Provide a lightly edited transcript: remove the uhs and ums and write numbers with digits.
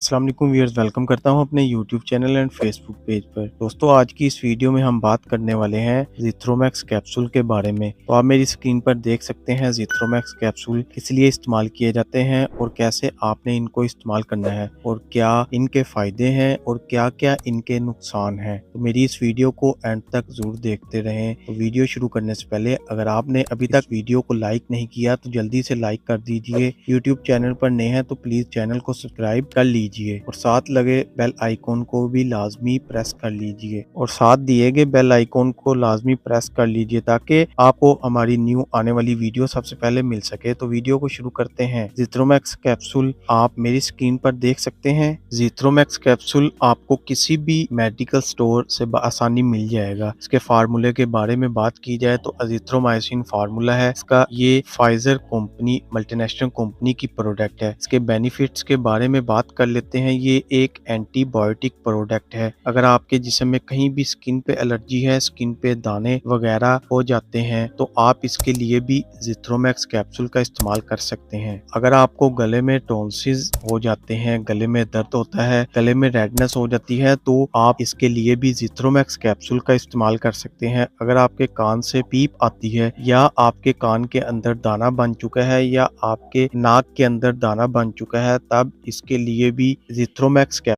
अस्सलाम वालेकुम viewers, welcome करता हूं अपने YouTube channel and Facebook page पर। दोस्तों, आज की इस वीडियो में हम बात करने वाले हैं ज़िथ्रोमैक्स कैप्सूल के बारे में। तो आप मेरी स्क्रीन पर देख सकते हैं ज़िथ्रोमैक्स कैप्सूल किस लिए इस्तेमाल किए जाते हैं और कैसे आपने इनको इस्तेमाल करना है और क्या इनके फ़ायदे हैं और क्या-क्या इनके नुकसान हैं। तो मेरी इस वीडियो को एंड तक ज़रूर देखते रहें। तो वीडियो शुरू करने से पहले अगर आपने अभी तक वीडियो को लाइक नहीं किया तो जल्दी से लाइक कर दीजिए। यूट्यूब चैनल पर नए हैं तो प्लीज़ चैनल को सब्सक्राइब कर लीजिए और साथ लगे बेल आइकॉन को भी लाजमी प्रेस कर लीजिए और साथ दिए गए बेल आइकॉन को लाजमी प्रेस कर लीजिए ताकि आपको हमारी न्यू आने वाली वीडियो सबसे पहले मिल सके। तो वीडियो को शुरू करते हैं। ज़िथ्रोमैक्स कैप्सूल आप मेरी स्क्रीन पर देख सकते हैं। ज़िथ्रोमैक्स कैप्सूल आपको किसी भी मेडिकल स्टोर से आसानी मिल जाएगा। इसके फार्मूले के बारे में बात की जाए तो अज़िथ्रोमाइसिन फार्मूला है इसका। ये फाइजर कंपनी मल्टीनेशनल कंपनी की प्रोडक्ट है। इसके बेनिफिट्स के बारे में बात कर लेते हैं। ये एक एंटीबायोटिक प्रोडक्ट है। अगर आपके जिस्म में कहीं भी स्किन पे एलर्जी है, स्किन पे दाने वगैरह हो जाते हैं तो आप इसके लिए भी ज़िथ्रोमैक्स कैप्सूल का इस्तेमाल कर सकते हैं। अगर आपको गले में टॉन्सिल्स हो जाते हैं, गले में दर्द होता है, गले में रेडनेस हो जाती है तो आप इसके लिए भी ज़िथ्रोमैक्स कैप्सूल का इस्तेमाल कर सकते हैं। अगर आपके कान से पीप आती है या आपके कान के अंदर दाना बन चुका है या आपके नाक के अंदर दाना बन चुका है तब इसके लिए भी ज़िथ्रोमैक्स